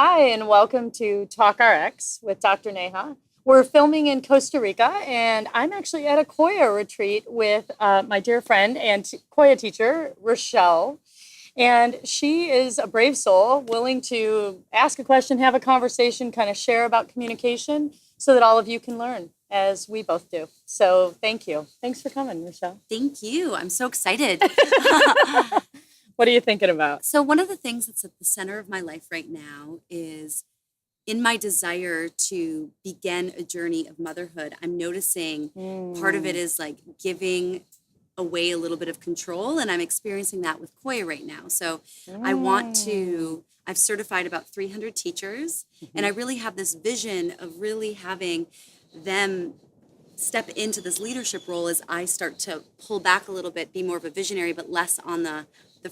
Hi, and welcome to TalkRx with Dr. Neha. We're filming in Costa Rica, and I'm actually at a Koya retreat with my dear friend and Koya teacher, Rochelle. And she is a brave soul, willing to ask a question, have a conversation, kind of share about communication so that all of you can learn, as we both do. So thank you. Thanks for coming, Rochelle. Thank you. I'm so excited. What are you thinking about? So one of the things that's at the center of my life right now is in my desire to begin a journey of motherhood. I'm noticing part of it is like giving away a little bit of control, and I'm experiencing that with Koya right now. So I've certified about 300 teachers, and I really have this vision of really having them step into this leadership role as I start to pull back a little bit, be more of a visionary, but less on the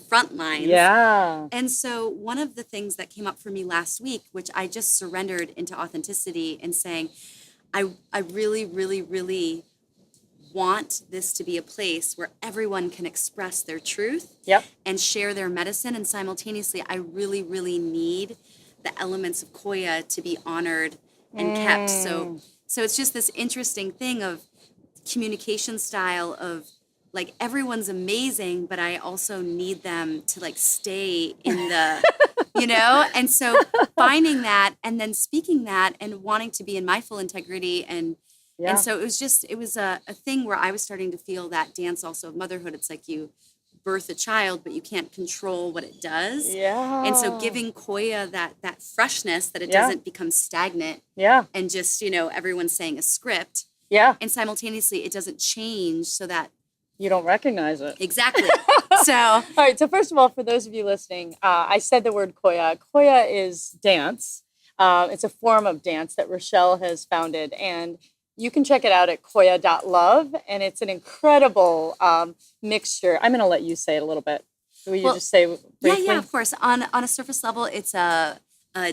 front lines. Yeah. And so one of the things that came up for me last week, which I just surrendered into authenticity and saying, I really, really, really want this to be a place where everyone can express their truth and share their medicine. And simultaneously, I really, really need the elements of Koya to be honored and kept. So it's just this interesting thing of communication style of like everyone's amazing, but I also need them to like stay in the, and so finding that and then speaking that and wanting to be in my full integrity. And so it was a thing where I was starting to feel that dance also of motherhood. It's like you birth a child, but you can't control what it does. Yeah. And so giving Koya that freshness that it doesn't become stagnant and just, everyone's saying a script. Yeah. And simultaneously it doesn't change so that you don't recognize it. Exactly. So, all right. So first of all, for those of you listening, I said the word Koya. Koya is dance. It's a form of dance that Rochelle has founded, and you can check it out at koya.love, and it's an incredible mixture. I'm going to let you say it a little bit. Will you just say briefly? Yeah, of course. On a surface level, it's a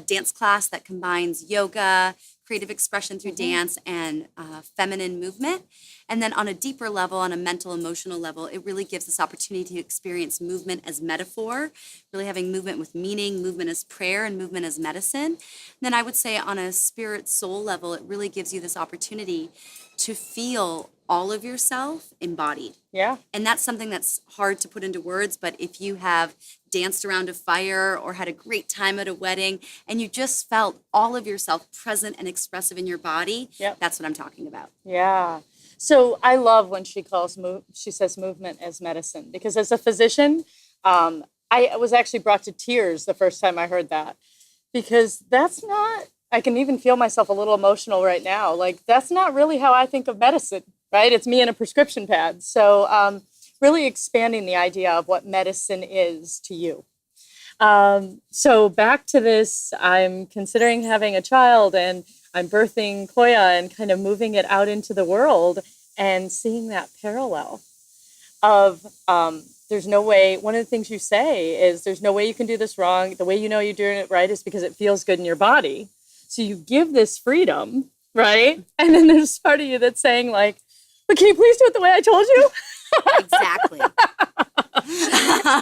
dance class that combines yoga, creative expression through dance, and feminine movement. And then on a deeper level, on a mental, emotional level, it really gives us opportunity to experience movement as metaphor, really having movement with meaning, movement as prayer, and movement as medicine. And then I would say on a spirit soul level, it really gives you this opportunity to feel all of yourself embodied. Yeah. And that's something that's hard to put into words, but if you have danced around a fire or had a great time at a wedding and you just felt all of yourself present and expressive in your body, that's what I'm talking about. Yeah. So I love when she says movement as medicine, because as a physician, I was actually brought to tears the first time I heard that, because I can even feel myself a little emotional right now. Like, that's not really how I think of medicine, right? It's me and a prescription pad. So really expanding the idea of what medicine is to you. So back to this, I'm considering having a child, and I'm birthing Koya and kind of moving it out into the world and seeing that parallel of there's no way. One of the things you say is there's no way you can do this wrong. The way you know you're doing it right is because it feels good in your body. So you give this freedom, right? And then there's part of you that's saying like, but can you please do it the way I told you? Exactly.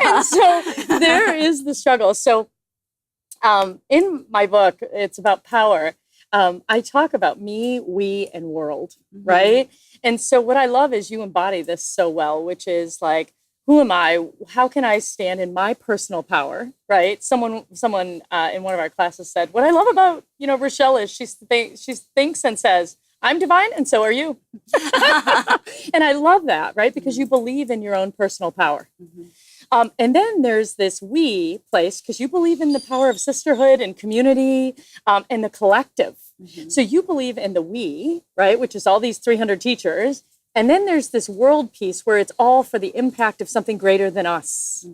And so there is the struggle. So in my book, it's about power. I talk about me, we, and world, right? And so what I love is you embody this so well, which is like, who am I? How can I stand in my personal power, right? Someone in one of our classes said, what I love about, Rochelle is she thinks and says, I'm divine, and so are you. And I love that, right? Because you believe in your own personal power. And then there's this we place, because you believe in the power of sisterhood and community and the collective. So you believe in the we, right, which is all these 300 teachers. And then there's this world piece where it's all for the impact of something greater than us.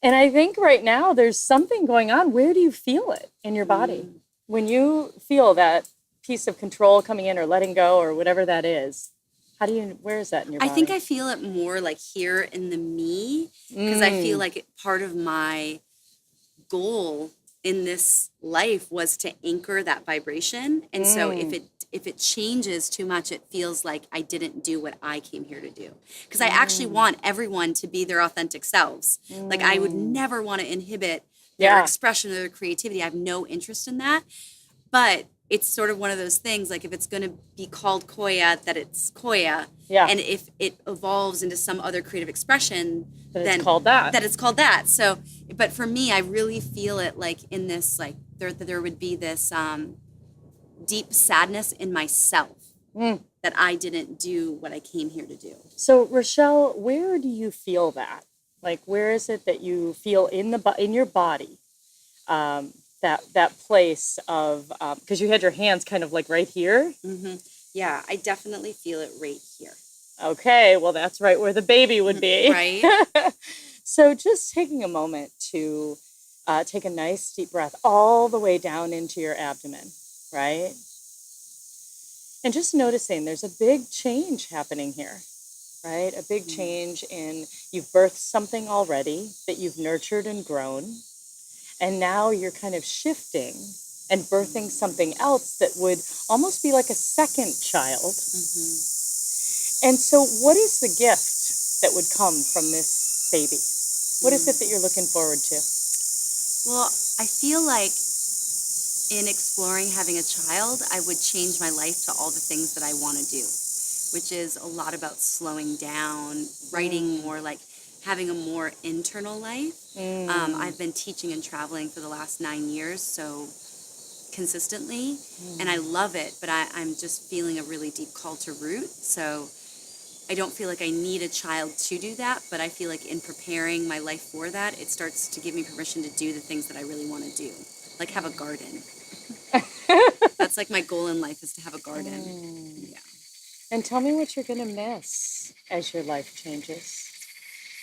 And I think right now there's something going on. Where do you feel it in your body? When you feel that piece of control coming in or letting go or whatever that is, where is that in your body? I think I feel it more like here in the me, because I feel like part of my goal in this life was to anchor that vibration. And so if it changes too much, it feels like I didn't do what I came here to do. Because I actually want everyone to be their authentic selves. Like I would never want to inhibit their expression or their creativity. I have no interest in that. But it's sort of one of those things, like if it's going to be called Koya, that it's Koya. Yeah. And if it evolves into some other creative expression, then it's called that. That it's called that. So, but for me, I really feel it like in this, like there would be this deep sadness in myself that I didn't do what I came here to do. So, Rochelle, where do you feel that? Like, where is it that you feel in your body? That place of, because you had your hands kind of like right here. Mm-hmm. Yeah, I definitely feel it right here. Okay, well, that's right where the baby would be. Right. So just taking a moment to take a nice deep breath all the way down into your abdomen, right? And just noticing there's a big change happening here, right? A big change in you've birthed something already that you've nurtured and grown. And now you're kind of shifting and birthing something else that would almost be like a second child. Mm-hmm. And so what is the gift that would come from this baby? What is it that you're looking forward to? Well, I feel like in exploring having a child, I would change my life to all the things that I want to do, which is a lot about slowing down, writing more, like having a more internal life. I've been teaching and traveling for the last 9 years, so consistently, and I love it, but I'm just feeling a really deep call to root. So I don't feel like I need a child to do that, but I feel like in preparing my life for that, it starts to give me permission to do the things that I really want to do, like have a garden. That's like my goal in life, is to have a garden. Yeah. And tell me what you're going to miss as your life changes.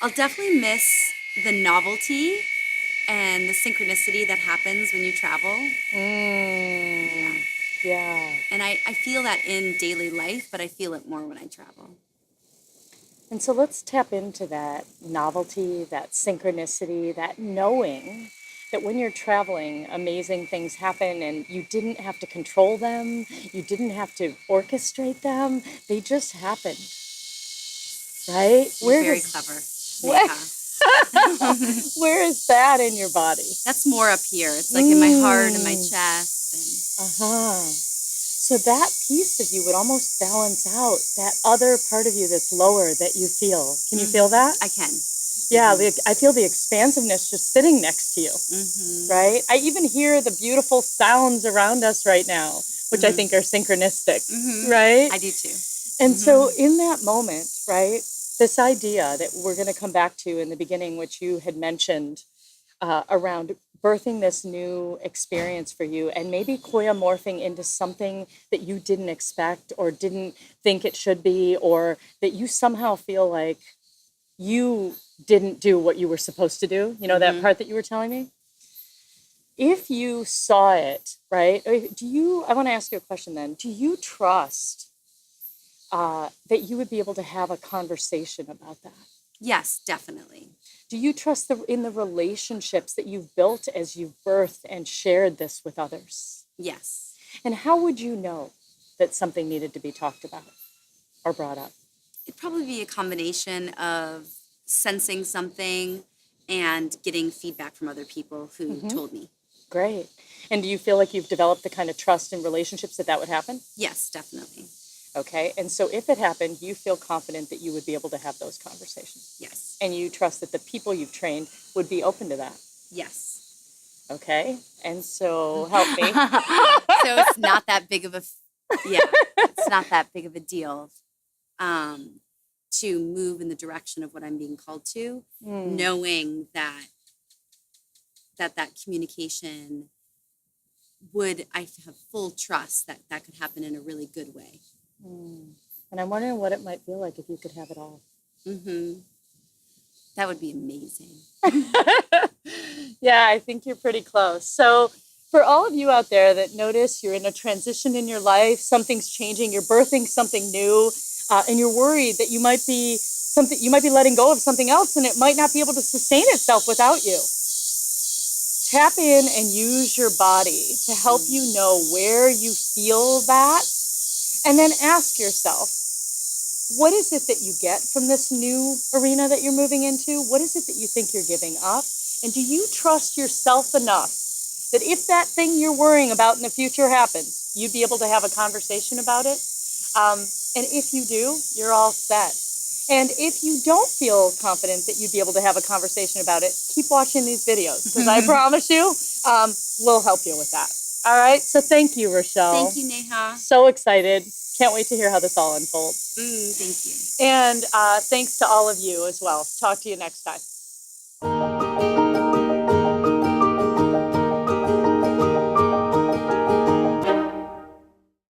I'll definitely miss the novelty and the synchronicity that happens when you travel. Yeah. And I feel that in daily life, but I feel it more when I travel. And so let's tap into that novelty, that synchronicity, that knowing that when you're traveling, amazing things happen and you didn't have to control them. You didn't have to orchestrate them. They just happened. Right? You're very clever. Neha. Where is that in your body? That's more up here. It's like in my heart and my chest. So that piece of you would almost balance out that other part of you that's lower that you feel. Can you feel that? I can. Yeah, I feel the expansiveness just sitting next to you, right? I even hear the beautiful sounds around us right now, which I think are synchronistic, right? I do too. And so in that moment, right, this idea that we're going to come back to in the beginning, which you had mentioned around birthing this new experience for you and maybe Koya morphing into something that you didn't expect or didn't think it should be, or that you somehow feel like you didn't do what you were supposed to do. You know, that part that you were telling me? If you saw it, right, I want to ask you a question then. Do you trust that you would be able to have a conversation about that? Yes, definitely. Do you trust in the relationships that you've built as you've birthed and shared this with others? Yes. And how would you know that something needed to be talked about or brought up? It'd probably be a combination of sensing something and getting feedback from other people who told me. Great. And do you feel like you've developed the kind of trust in relationships that would happen? Yes, definitely. Okay. And so if it happened, you feel confident that you would be able to have those conversations? Yes. And you trust that the people you've trained would be open to that? Yes. Okay. And so help me. So it's not that big of it's not that big of a deal to move in the direction of what I'm being called to, knowing that communication I have full trust that could happen in a really good way. And I'm wondering what it might feel like if you could have it all. That would be amazing. Yeah, I think you're pretty close. So for all of you out there that notice you're in a transition in your life, something's changing, you're birthing something new, and you're worried that you might be letting go of something else and it might not be able to sustain itself without you. Tap in and use your body to help you know where you feel that. And then ask yourself, What is it that you get from this new arena that you're moving into? What is it that you think you're giving up? And do you trust yourself enough that if that thing you're worrying about in the future happens, you'd be able to have a conversation about it? And if you do, you're all set. And if you don't feel confident that you'd be able to have a conversation about it, keep watching these videos, because I promise you, we'll help you with that. All right, so thank you, Rochelle. Thank you, Neha. So excited. Can't wait to hear how this all unfolds. Thank you. And thanks to all of you as well. Talk to you next time.